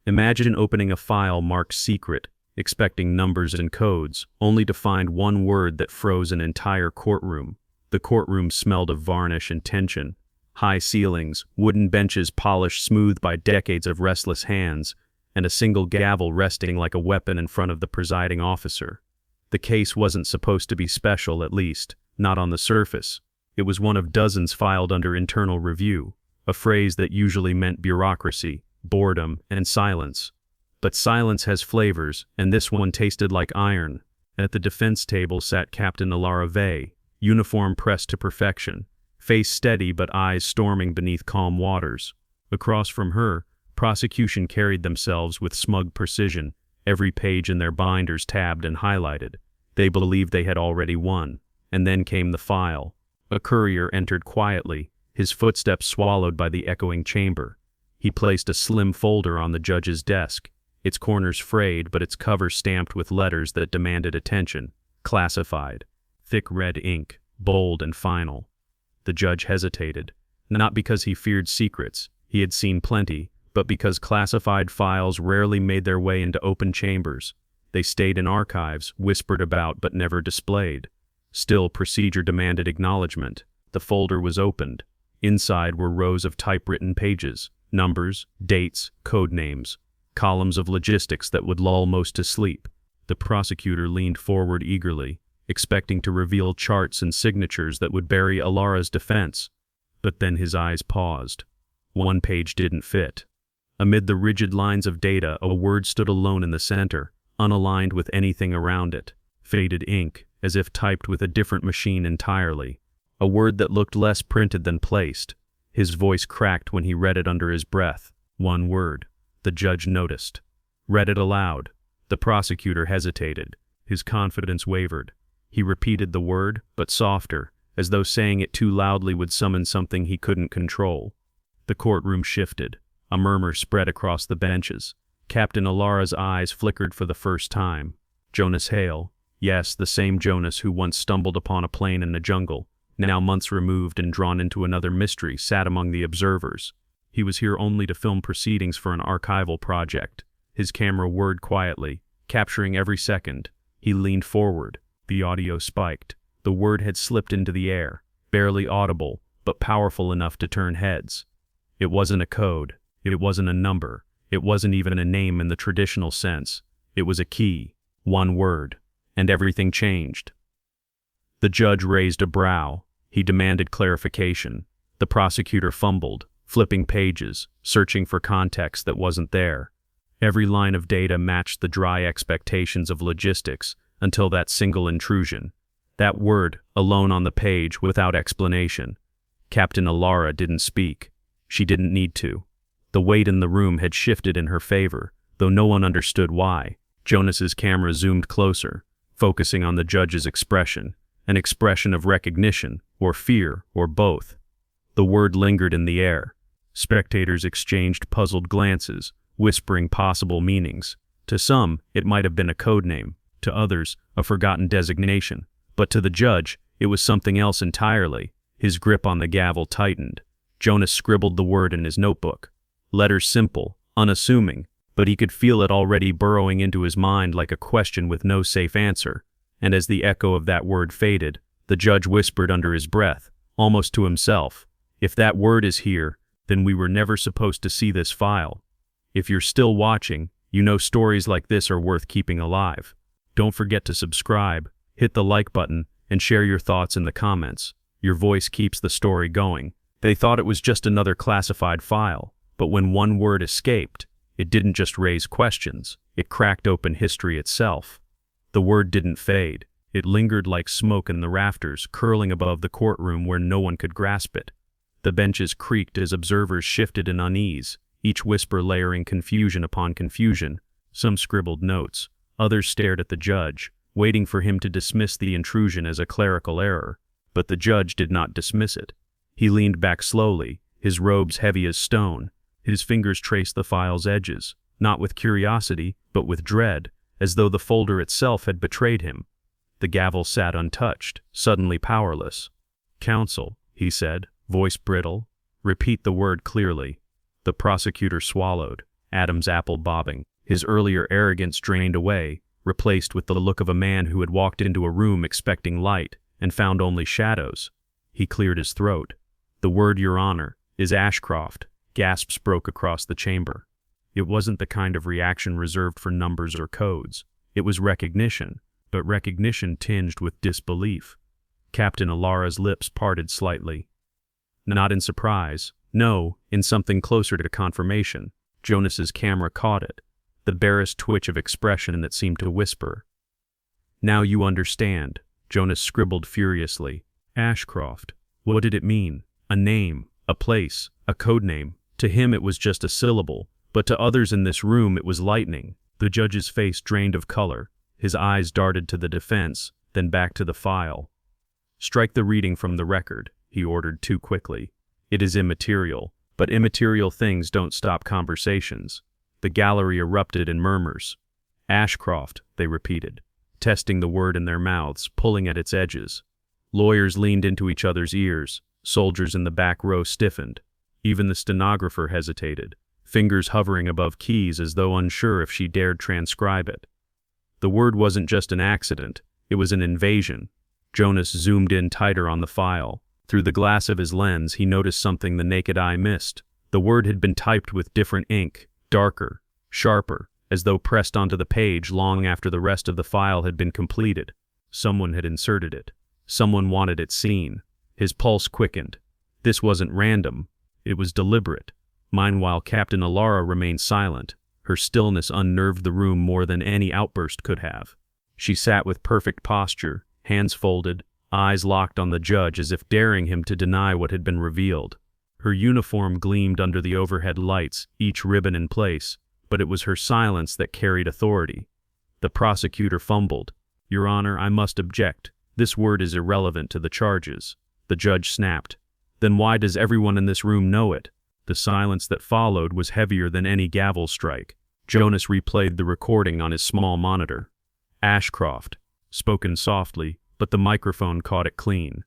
Imagine opening a file marked secret, expecting numbers and codes, only to find one word that froze an entire courtroom. The courtroom smelled of varnish and tension. High ceilings, wooden benches polished smooth by decades of restless hands, and a single gavel resting like a weapon in front of the presiding officer. The case wasn't supposed to be special, at least, not on the surface. It was one of dozens filed under internal review, a phrase that usually meant bureaucracy, boredom, and silence. But silence has flavors, and this one tasted like iron. At the defense table sat Captain Elara, uniform pressed to perfection, face steady but eyes storming beneath calm waters. Across from her, prosecution carried themselves with smug precision, every page in their binders tabbed and highlighted. They believed they had already won. And then came the file. A courier entered quietly, his footsteps swallowed by the echoing chamber. He placed a slim folder on the judge's desk, its corners frayed but its cover stamped with letters that demanded attention. Classified. Thick red ink, bold and final. The judge hesitated, not because he feared secrets, he had seen plenty, but because classified files rarely made their way into open chambers. They stayed in archives, whispered about but never displayed. Still, procedure demanded acknowledgement. The folder was opened. Inside were rows of typewritten pages, numbers, dates, code names, columns of logistics that would lull most to sleep. The prosecutor leaned forward eagerly, expecting to reveal charts and signatures that would bury Elara's defense. But then his eyes paused. One page didn't fit. Amid the rigid lines of data, a word stood alone in the center, unaligned with anything around it. Faded ink, as if typed with a different machine entirely. A word that looked less printed than placed. His voice cracked when he read it under his breath. One word. The judge noticed. Read it aloud. The prosecutor hesitated. His confidence wavered. He repeated the word, but softer, as though saying it too loudly would summon something he couldn't control. The courtroom shifted. A murmur spread across the benches. Captain Elara's eyes flickered for the first time. Jonas Hale. Yes, the same Jonas who once stumbled upon a plane in a jungle, now months removed and drawn into another mystery, sat among the observers. He was here only to film proceedings for an archival project. His camera whirred quietly, capturing every second. He leaned forward. The audio spiked. The word had slipped into the air, barely audible, but powerful enough to turn heads. It wasn't a code. It wasn't a number. It wasn't even a name in the traditional sense. It was a key. One word. And everything changed. The judge raised a brow. He demanded clarification. The prosecutor fumbled, flipping pages, searching for context that wasn't there. Every line of data matched the dry expectations of logistics until that single intrusion. That word, alone on the page, without explanation. Captain Elara didn't speak. She didn't need to. The weight in the room had shifted in her favor, though no one understood why. Jonas's camera zoomed closer, focusing on the judge's expression, an expression of recognition, or fear, or both. The word lingered in the air. Spectators exchanged puzzled glances, whispering possible meanings. To some, it might have been a code name. To others, a forgotten designation. But to the judge, it was something else entirely. His grip on the gavel tightened. Jonas scribbled the word in his notebook. Letters simple, unassuming, but he could feel it already burrowing into his mind like a question with no safe answer. And as the echo of that word faded, the judge whispered under his breath, almost to himself, "If that word is here, then we were never supposed to see this file. If you're still watching, you know stories like this are worth keeping alive. Don't forget to subscribe, hit the like button, and share your thoughts in the comments. Your voice keeps the story going." They thought it was just another classified file, but when one word escaped, it didn't just raise questions, it cracked open history itself. The word didn't fade. It lingered like smoke in the rafters, curling above the courtroom where no one could grasp it. The benches creaked as observers shifted in unease, each whisper layering confusion upon confusion. Some scribbled notes. Others stared at the judge, waiting for him to dismiss the intrusion as a clerical error. But the judge did not dismiss it. He leaned back slowly, his robes heavy as stone. His fingers traced the file's edges, not with curiosity, but with dread, as though the folder itself had betrayed him. The gavel sat untouched, suddenly powerless. "Counsel," he said, voice brittle. "Repeat the word clearly." The prosecutor swallowed. Adam's apple bobbing, his earlier arrogance drained away, replaced with the look of a man who had walked into a room expecting light and found only shadows. He cleared his throat. "The word, Your Honor, is Ashcroft." Gasps broke across the chamber. It wasn't the kind of reaction reserved for numbers or codes. It was recognition, but recognition tinged with disbelief. Captain Elara's lips parted slightly. Not in surprise, no, in something closer to confirmation. Jonas's camera caught it, the barest twitch of expression that seemed to whisper. "Now you understand," Jonas scribbled furiously. Ashcroft. What did it mean? A name, a place, a code name. To him it was just a syllable, but to others in this room it was lightning. The judge's face drained of color. His eyes darted to the defense, then back to the file. "Strike the reading from the record," he ordered too quickly. "It is immaterial, but immaterial things don't stop conversations." The gallery erupted in murmurs. "Ashcroft," they repeated, testing the word in their mouths, pulling at its edges. Lawyers leaned into each other's ears. Soldiers in the back row stiffened. Even the stenographer hesitated, fingers hovering above keys as though unsure if she dared transcribe it. The word wasn't just an accident, it was an invasion. Jonas zoomed in tighter on the file. Through the glass of his lens, he noticed something the naked eye missed. The word had been typed with different ink, darker, sharper, as though pressed onto the page long after the rest of the file had been completed. Someone had inserted it. Someone wanted it seen. His pulse quickened. This wasn't random. It was deliberate. Meanwhile, Captain Elara remained silent. Her stillness unnerved the room more than any outburst could have. She sat with perfect posture, hands folded, eyes locked on the judge as if daring him to deny what had been revealed. Her uniform gleamed under the overhead lights, each ribbon in place, but it was her silence that carried authority. The prosecutor fumbled. "Your Honor, I must object. This word is irrelevant to the charges." The judge snapped. "Then why does everyone in this room know it?" The silence that followed was heavier than any gavel strike. Jonas replayed the recording on his small monitor. "Ashcroft," spoken softly, but the microphone caught it clean.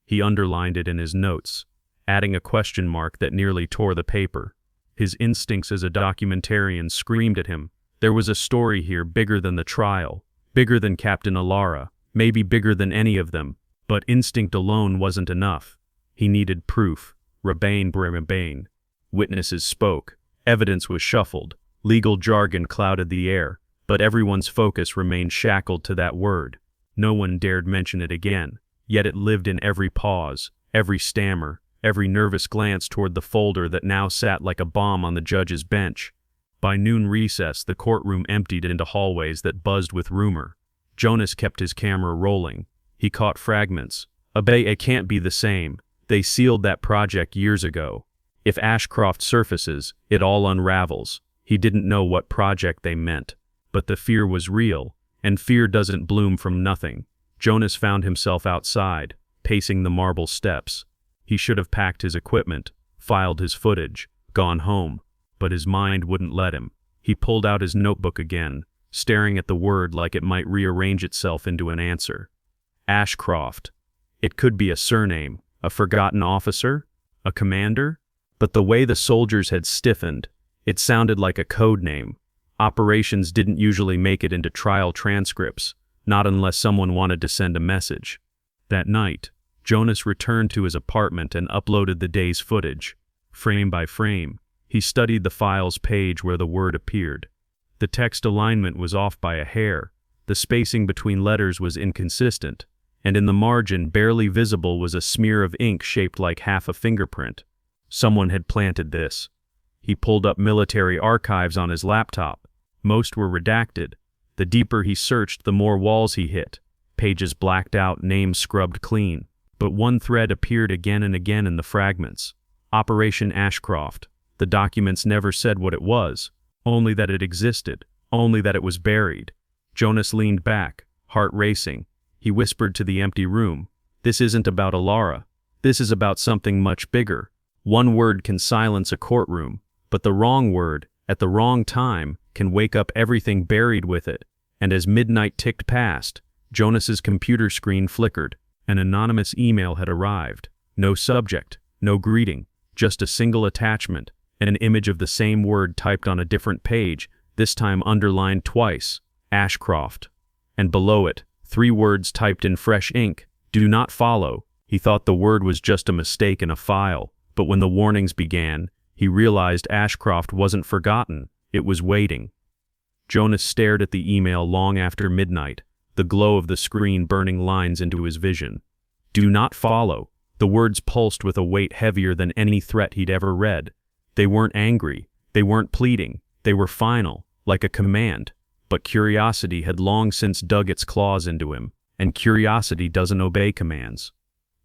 He underlined it in his notes, adding a question mark that nearly tore the paper. His instincts as a documentarian screamed at him. There was a story here bigger than the trial, bigger than Captain Elara, maybe bigger than any of them, but instinct alone wasn't enough. He needed proof. Rabane. Witnesses spoke. Evidence was shuffled. Legal jargon clouded the air, but everyone's focus remained shackled to that word. No one dared mention it again, yet it lived in every pause, every stammer, every nervous glance toward the folder that now sat like a bomb on the judge's bench. By noon recess, the courtroom emptied into hallways that buzzed with rumor. Jonas kept his camera rolling. He caught fragments. It can't be the same. They sealed that project years ago. If Ashcroft surfaces, it all unravels. He didn't know what project they meant. But the fear was real, and fear doesn't bloom from nothing. Jonas found himself outside, pacing the marble steps. He should have packed his equipment, filed his footage, gone home. But his mind wouldn't let him. He pulled out his notebook again, staring at the word like it might rearrange itself into an answer. Ashcroft. It could be a surname, a forgotten officer, a commander, but the way the soldiers had stiffened, it sounded like a code name. Operations didn't usually make it into trial transcripts, not unless someone wanted to send a message. That night, Jonas returned to his apartment and uploaded the day's footage. Frame by frame, he studied the file's page where the word appeared. The text alignment was off by a hair, the spacing between letters was inconsistent, and in the margin barely visible was a smear of ink shaped like half a fingerprint. Someone had planted this. He pulled up military archives on his laptop. Most were redacted. The deeper he searched, the more walls he hit. Pages blacked out, names scrubbed clean. But one thread appeared again and again in the fragments. Operation Ashcroft. The documents never said what it was, only that it existed, only that it was buried. Jonas leaned back, heart racing. He whispered to the empty room, "This isn't about Elara. This is about something much bigger. One word can silence a courtroom, but the wrong word, at the wrong time, can wake up everything buried with it." And as midnight ticked past, Jonas's computer screen flickered. An anonymous email had arrived. No subject, no greeting, just a single attachment, and an image of the same word typed on a different page, this time underlined twice, Ashcroft. And below it, 3 words typed in fresh ink, "Do not follow." He thought the word was just a mistake in a file, but when the warnings began, he realized Ashcroft wasn't forgotten, it was waiting. Jonas stared at the email long after midnight, the glow of the screen burning lines into his vision. "Do not follow." The words pulsed with a weight heavier than any threat he'd ever read. They weren't angry, they weren't pleading, they were final, like a command. But curiosity had long since dug its claws into him, and curiosity doesn't obey commands.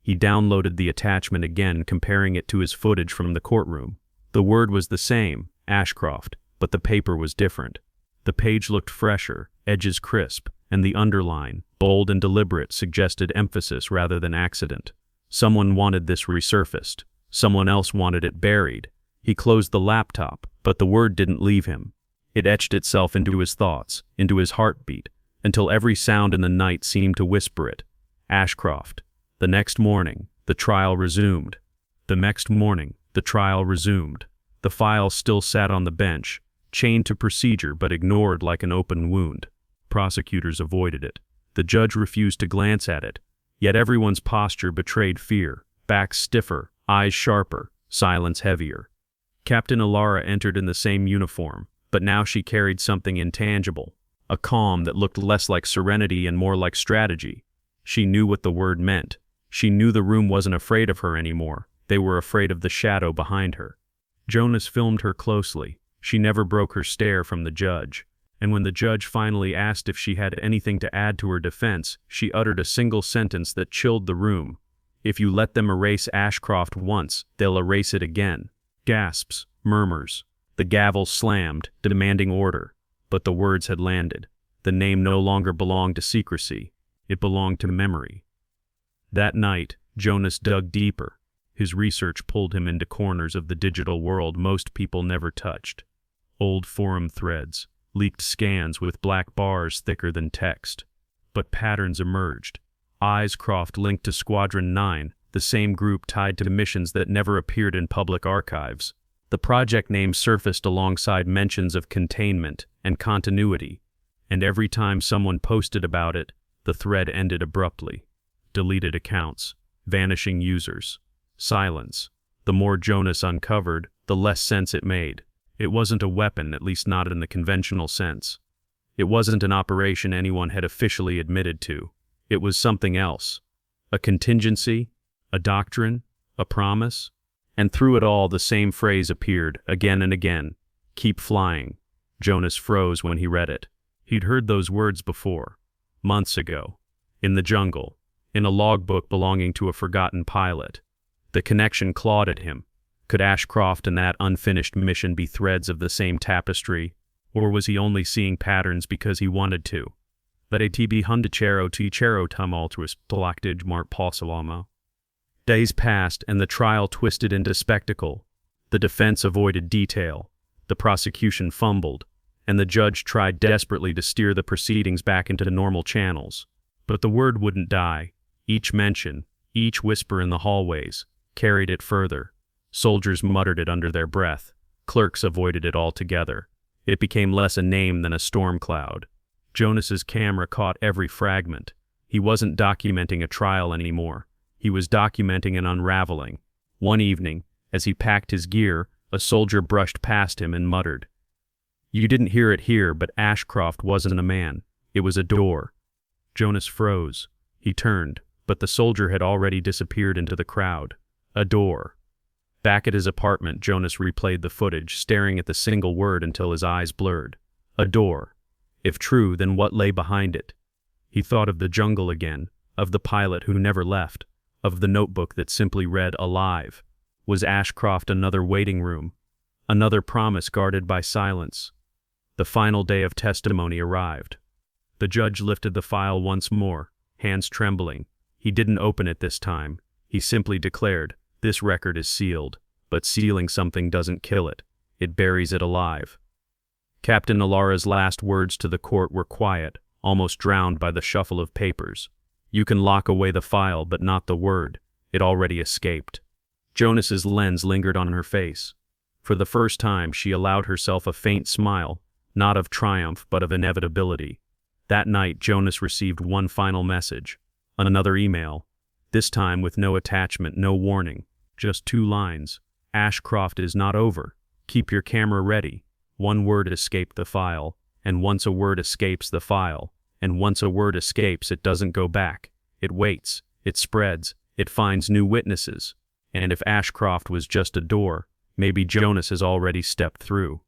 He downloaded the attachment again, comparing it to his footage from the courtroom. The word was the same, Ashcroft, but the paper was different. The page looked fresher, edges crisp, and the underline, bold and deliberate, suggested emphasis rather than accident. Someone wanted this resurfaced. Someone else wanted it buried. He closed the laptop, but the word didn't leave him. It etched itself into his thoughts, into his heartbeat, until every sound in the night seemed to whisper it. Ashcroft. The next morning, the trial resumed. The next morning, the trial resumed. The file still sat on the bench, chained to procedure but ignored like an open wound. Prosecutors avoided it. The judge refused to glance at it. Yet everyone's posture betrayed fear, backs stiffer, eyes sharper, silence heavier. Captain Elara entered in the same uniform, but now she carried something intangible, a calm that looked less like serenity and more like strategy. She knew what the word meant. She knew the room wasn't afraid of her anymore. They were afraid of the shadow behind her. Jonas filmed her closely. She never broke her stare from the judge. And when the judge finally asked if she had anything to add to her defense, she uttered a single sentence that chilled the room. "If you let them erase Ashcroft once, they'll erase it again." Gasps, murmurs. The gavel slammed, demanding order. But the words had landed. The name no longer belonged to secrecy. It belonged to memory. That night, Jonas dug deeper. His research pulled him into corners of the digital world most people never touched. Old forum threads, leaked scans with black bars thicker than text. But patterns emerged. Ashcroft linked to Squadron 9, the same group tied to missions that never appeared in public archives. The project name surfaced alongside mentions of containment and continuity, and every time someone posted about it, the thread ended abruptly. Deleted accounts, vanishing users, silence. The more Jonas uncovered, the less sense it made. It wasn't a weapon, at least not in the conventional sense. It wasn't an operation anyone had officially admitted to. It was something else. A contingency, a doctrine, a promise. And through it all the same phrase appeared, again and again. "Keep flying." Jonas froze when he read it. He'd heard those words before. Months ago. In the jungle. In a logbook belonging to a forgotten pilot. The connection clawed at him. Could Ashcroft and that unfinished mission be threads of the same tapestry, or was he only seeing patterns because he wanted to? Let ATB hundicero ticero tumultuous plactage mart possalamo. Days passed and the trial twisted into spectacle. The defense avoided detail. The prosecution fumbled, and the judge tried desperately to steer the proceedings back into normal channels. But the word wouldn't die. Each mention, each whisper in the hallways, carried it further. Soldiers muttered it under their breath. Clerks avoided it altogether. It became less a name than a storm cloud. Jonas's camera caught every fragment. He wasn't documenting a trial anymore. He was documenting an unraveling. One evening, as he packed his gear, a soldier brushed past him and muttered. You didn't hear it here, but Ashcroft wasn't a man. It was a door. Jonas froze. He turned, but the soldier had already disappeared into the crowd. A door. Back at his apartment, Jonas replayed the footage, staring at the single word until his eyes blurred. A door. If true, then what lay behind it? He thought of the jungle again, of the pilot who never left, of the notebook that simply read "Alive." Was Ashcroft another waiting room? Another promise guarded by silence? The final day of testimony arrived. The judge lifted the file once more, hands trembling. He didn't open it this time. He simply declared, "This record is sealed, but sealing something doesn't kill it. It buries it alive." Captain Elara's last words to the court were quiet, almost drowned by the shuffle of papers. You can lock away the file, but not the word. It already escaped. Jonas's lens lingered on her face. For the first time, she allowed herself a faint smile, not of triumph but of inevitability. That night, Jonas received one final message. Another email. This time with no attachment, no warning. Just 2 lines. Ashcroft is not over. Keep your camera ready. One word escaped the file, and once a word escapes the file, and once a word escapes, it doesn't go back. It waits, it spreads, it finds new witnesses. And if Ashcroft was just a door, maybe Jonas has already stepped through.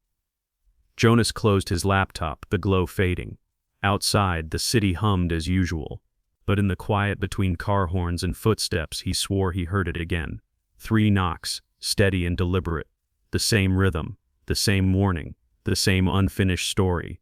Jonas closed his laptop, the glow fading. Outside, the city hummed as usual. But in the quiet between car horns and footsteps, he swore he heard it again. 3 knocks, steady and deliberate. The same rhythm, the same warning, the same unfinished story.